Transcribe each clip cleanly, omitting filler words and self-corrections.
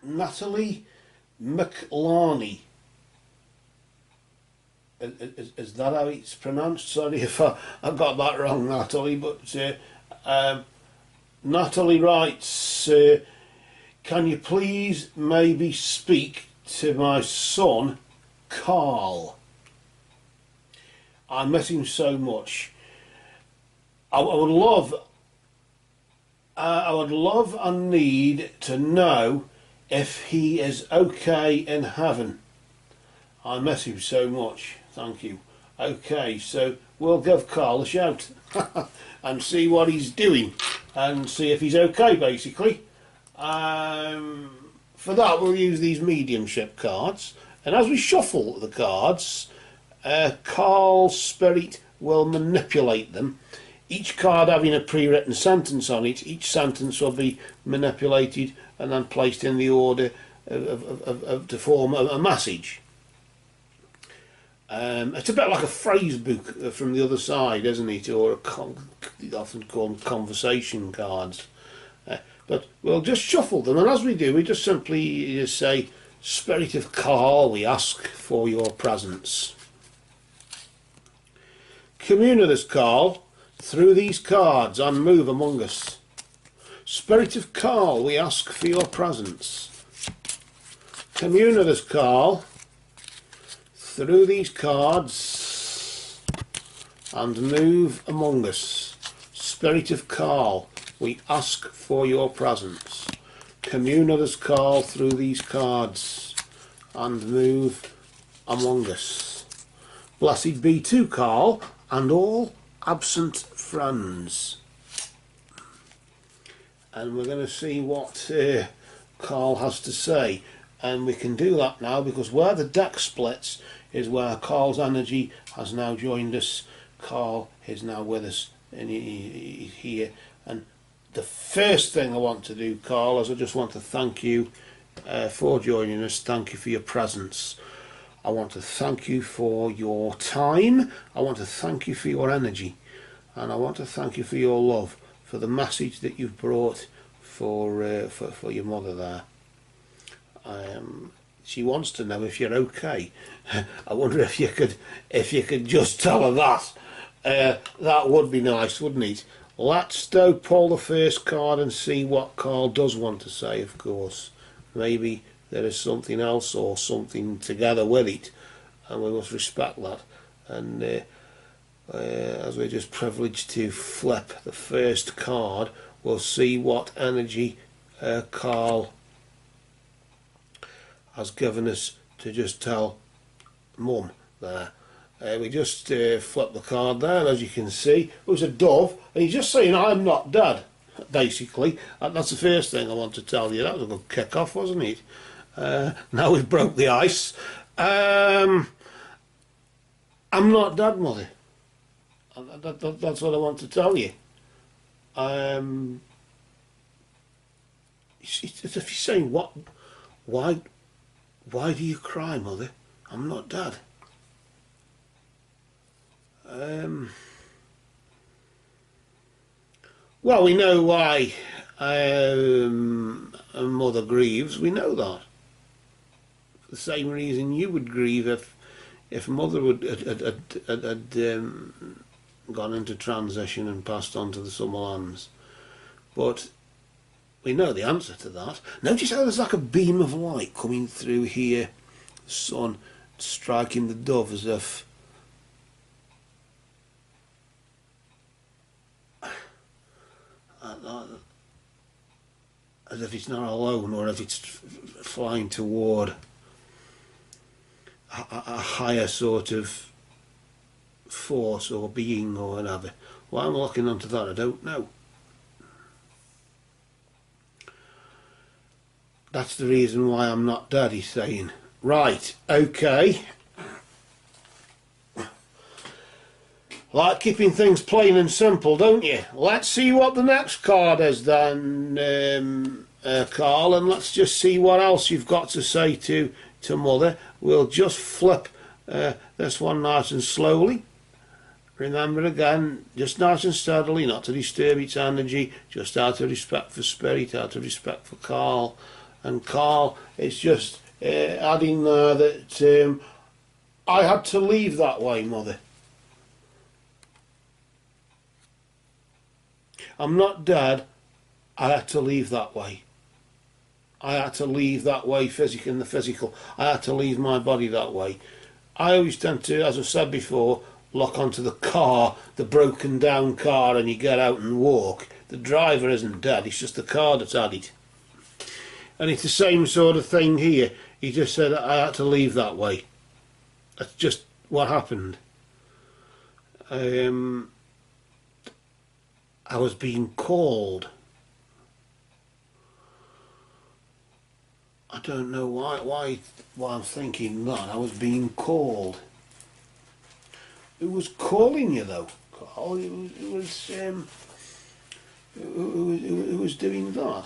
Natalie Mclarney. Is that how it's pronounced? Sorry if I got that wrong, Natalie, but Natalie writes, can you please maybe speak to my son, Carl? I miss him so much. I would love and need to know if he is okay in heaven. I miss him so much. Thank you. Okay, so we'll give Carl a shout and see what he's doing and see if he's okay, basically. For that, we'll use these mediumship cards, and as we shuffle the cards, Carl's spirit will manipulate them, each card having a pre-written sentence on it. Each sentence will be manipulated and then placed in the order to form a message. It's a bit like a phrase book from the other side, isn't it? Or often called conversation cards. But we'll just shuffle them, and as we do, we just simply say, Spirit of Carl, we ask for your presence. Commune with us, Carl, through these cards and move among us. Spirit of Carl, we ask for your presence. Commune with us, Carl, through these cards and move among us. Spirit of Carl, we ask for your presence. Commune with us, Carl, through these cards and move among us. Blessed be to Carl and all absent friends. And we're going to see what Carl has to say. And we can do that now because where the deck splits is where Carl's energy has now joined us. Carl is now with us and he's here. And the first thing I want to do, Carl, is I just want to thank you for joining us. Thank you for your presence. I want to thank you for your time. I want to thank you for your energy. And I want to thank you for your love, for the message that you've brought for your mother there. She wants to know if you're okay. I wonder if you could just tell her that. That would be nice, wouldn't it? Let's pull the first card and see what Carl does want to say, of course. Maybe there is something else or something together with it, and we must respect that. And as we're just privileged to flip the first card, we'll see what energy Carl has given us to just tell Mum there. We just flip the card there, and as you can see, it was a dove, and he's just saying, I'm not dead, basically. That's the first thing I want to tell you. That was a good kick-off, wasn't it? Now we've broke the ice. I'm not dead, Mother. That's what I want to tell you. It's as if he's saying, what? Why do you cry, Mother? I'm not dead. Well, we know why a mother grieves. We know that. For the same reason you would grieve if mother had gone into transition and passed on to the summer lands. But we know the answer to that. Notice how there's like a beam of light coming through here, the sun striking the dove as if it's not alone, or if it's flying toward a higher sort of force or being or whatever. Why I'm looking onto that, I don't know. That's the reason why I'm not dead, he's saying. Right, okay. Like keeping things plain and simple, don't you? Let's see what the next card is then, Carl, and let's just see what else you've got to say to Mother. We'll just flip this one nice and slowly. Remember again, just nice and steadily, not to disturb its energy, just out of respect for Spirit, out of respect for Carl. And Carl, it's just adding there that I had to leave that way, Mother. I'm not dead. I had to leave that way. I had to leave that way, in the physical. I had to leave my body that way. I always tend to, as I've said before, lock onto the car, the broken down car, and you get out and walk. The driver isn't dead, it's just the car that's had it. And it's the same sort of thing here. He just said I had to leave that way. That's just what happened. I was being called. I don't know why I'm thinking that. I was being called. Who was calling you though, Carl? Who was doing that?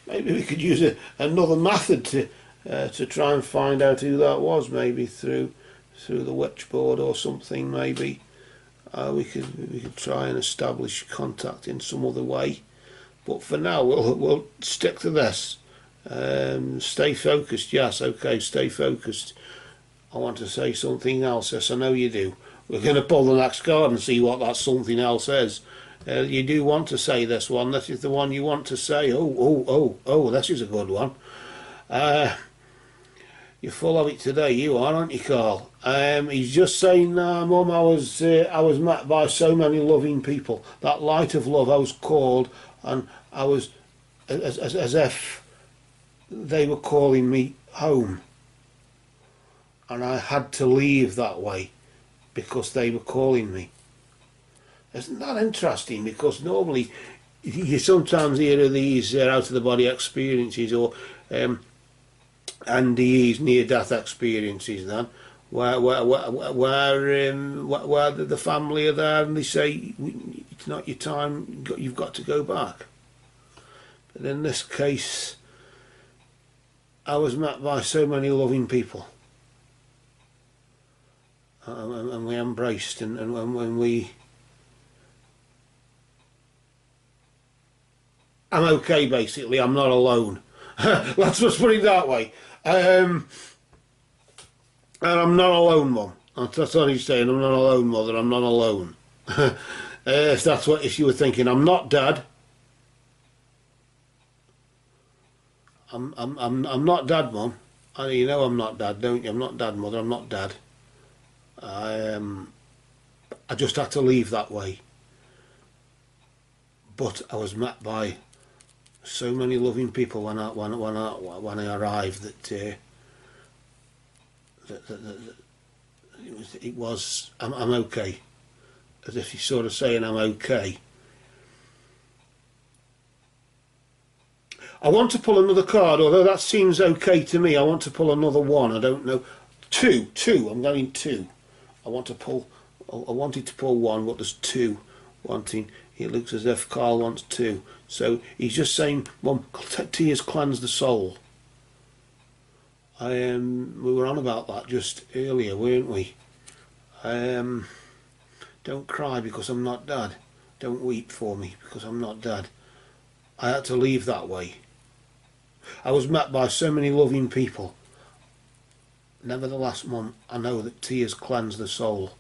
Maybe we could use another method to try and find out who that was. Maybe through the witchboard or something. Maybe we could try and establish contact in some other way. But for now, we'll stick to this. Stay focused. Yes, okay. Stay focused. I want to say something else. Yes, I know you do. We're going to pull the next card and see what that something else is. You do want to say this one. This is the one you want to say. Oh, this is a good one. You're full of it today, you are, aren't you, Carl? He's just saying, Mum, I was met by so many loving people. That light of love, I was called, and I was as if they were calling me home. And I had to leave that way because they were calling me. Isn't that interesting? Because normally you sometimes hear of these out-of-the-body experiences or NDEs, near-death experiences then, where the family are there and they say, it's not your time, you've got to go back. But in this case, I was met by so many loving people. And we embraced, and when we... I'm okay, basically. I'm not alone. Let's just put it that way. And I'm not alone, Mum. That's what he's saying. I'm not alone, Mother. I'm not alone. If you were thinking, I'm not dead. I'm not dead, Mum. You know I'm not dead, don't you? I'm not dead, Mother. I'm not dead. I just had to leave that way. But I was met by so many loving people when I arrived that I'm okay. As if he's sort of saying I'm okay. I want to pull another card, although that seems okay to me. I want to pull another one. I don't know. Two. I'm going two. I wanted to pull one, but there's two wanting. It looks as if Carl wants two. So he's just saying, Mum, tears cleanse the soul. We were on about that just earlier, weren't we? Don't cry because I'm not dead. Don't weep for me because I'm not dead. I had to leave that way. I was met by so many loving people. Nevertheless, Mum, I know that tears cleanse the soul,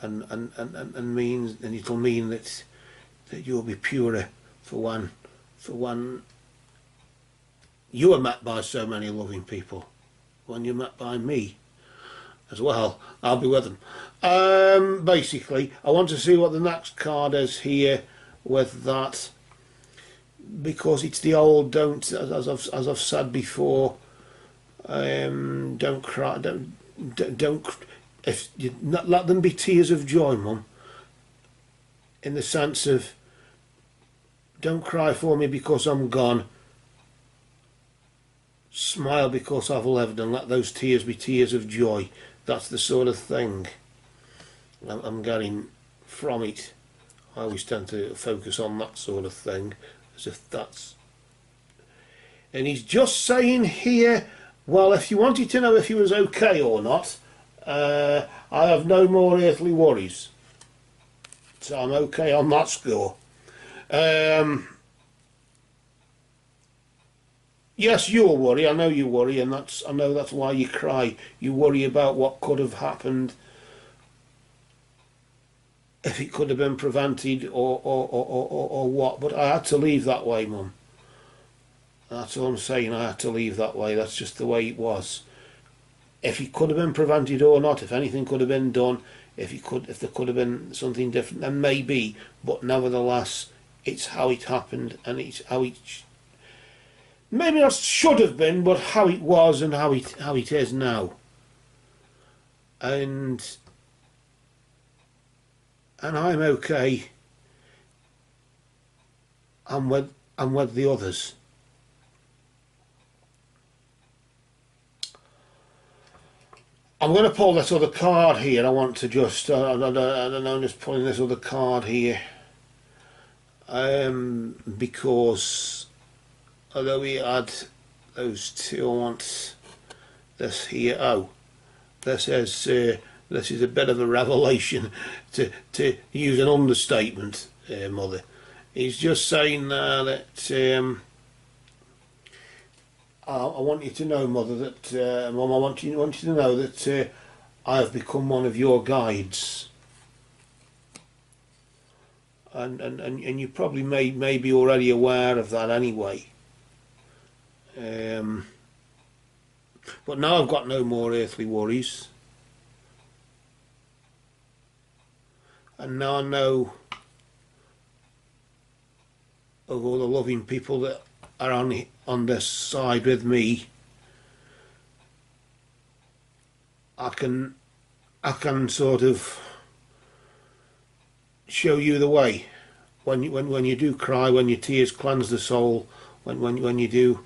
and it'll mean that you'll be purer for when you are met by so many loving people. When you're met by me as well, I'll be with them. Basically, I want to see what the next card is here with that, because it's the old don't, as I've said before. Don't cry. Don't. If you not let them be tears of joy, Mum. In the sense of, don't cry for me because I'm gone. Smile because I've lived, and let those tears be tears of joy. That's the sort of thing I'm getting from it. I always tend to focus on that sort of thing, as if that's. And he's just saying here, well, if you wanted to know if he was okay or not, I have no more earthly worries. So I'm okay on that score. Yes, you'll worry. I know you worry, and I know that's why you cry. You worry about what could have happened if it could have been prevented, or what. But I had to leave that way, Mum. That's all I'm saying. I had to leave that way. That's just the way it was. If it could have been prevented or not, if anything could have been done, if there could have been something different, then maybe. But nevertheless, it's how it happened, and it's how it maybe not should have been, but how it was and how it is now. And I'm okay. I'm with the others. I'm going to pull this other card here. I want to just I don't know, I'm just pulling this other card here, because although we had those two, I want this here. Oh, this is a bit of a revelation, to use an understatement, Mother. He's just saying that I want you to know, Mother, that Mum, I want you to know that I have become one of your guides, and you probably may be already aware of that anyway. But now I've got no more earthly worries, and now I know of all the loving people that are on this side with me. I can sort of show you the way when you do cry, when your tears cleanse the soul, when you do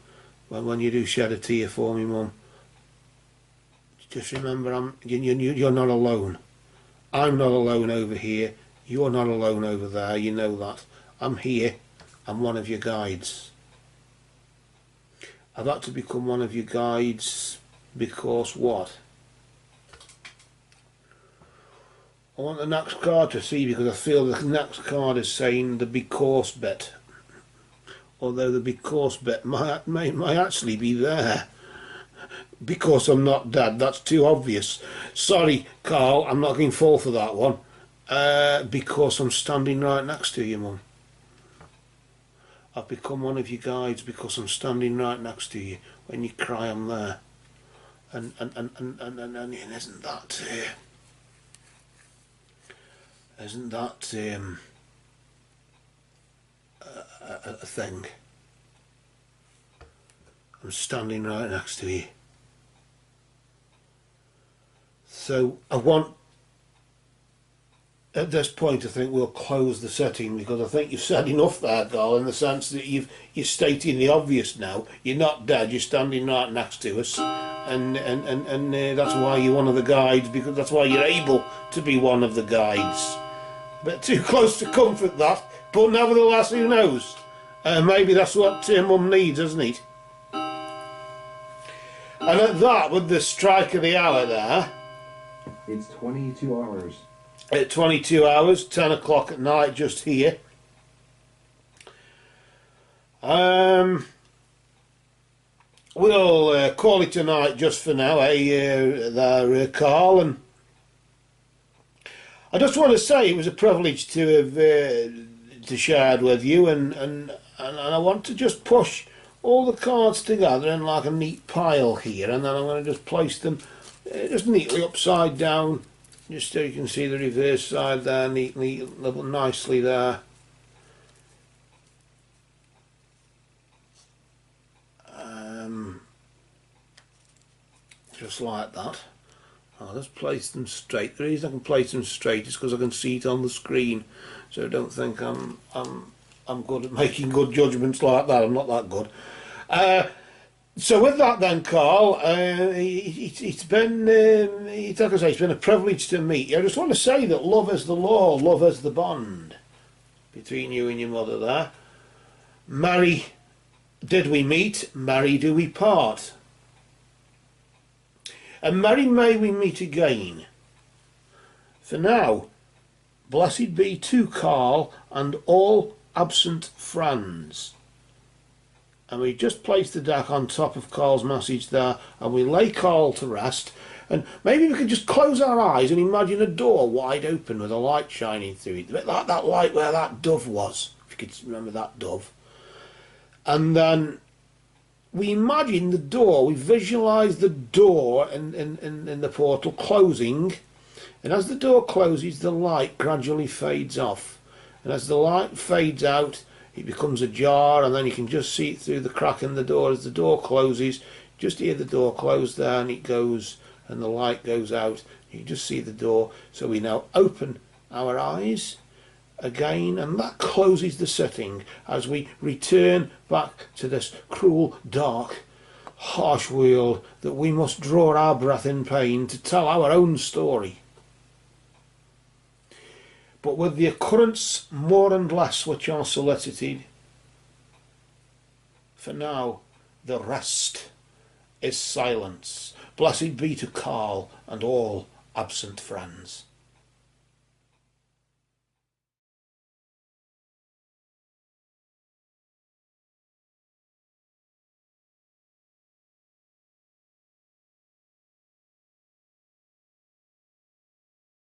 shed a tear for me, Mum. Just remember, you're not alone. I'm not alone over here. You're not alone over there. You know that. I'm here. I'm one of your guides. I've had to become one of your guides because what? I want the next card to see, because I feel the next card is saying the because bit. Although the because bit might actually be there. Because I'm not dead. That's too obvious. Sorry, Carl, I'm not going to fall for that one. Because I'm standing right next to you, Mum. I've become one of your guides because I'm standing right next to you. When you cry, I'm there. And isn't that a thing? I'm standing right next to you. So I want, at this point, I think we'll close the setting, because I think you've said enough there, Carl, in the sense that you're stating the obvious now. You're not dead, you're standing right next to us, and that's why you're one of the guides, because that's why you're able to be one of the guides. But too close to comfort, that, but nevertheless, who knows? Maybe that's what Mum needs, isn't it? And at that, with the strike of the hour there, it's 22 hours. At 22 hours, 10 o'clock at night, just here. We'll call it a night just for now, there, Carl. And I just want to say it was a privilege to have shared with you, and I want to just push all the cards together in like a neat pile here, and then I'm going to just place them just neatly upside down, just so you can see the reverse side there, neatly, nicely there. Just like that. I'll just place them straight. The reason I can place them straight is because I can see it on the screen, so don't think I'm good at making good judgments like that. I'm not that good. So with that then, Carl, it's been, like I say, it's been a privilege to meet you. I just want to say that love is the law, love is the bond between you and your mother there. Marry did we meet, marry do we part. And marry may we meet again. For now, blessed be to Carl and all absent friends. And we just place the deck on top of Carl's message there, and we lay Carl to rest. And maybe we can just close our eyes and imagine a door wide open with a light shining through it. A bit like that light where that dove was, if you could remember that dove. And then we imagine the door, we visualise the door in the portal closing. And as the door closes, the light gradually fades off. And as the light fades out, it becomes ajar, and then you can just see it through the crack in the door. As the door closes, just hear the door close there, and it goes, and the light goes out. You can just see the door. So we now open our eyes again, and that closes the setting as we return back to this cruel, dark, harsh world that we must draw our breath in pain to tell our own story. But with the occurrence more and less which are solicited, for now the rest is silence. Blessed be to Carl and all absent friends.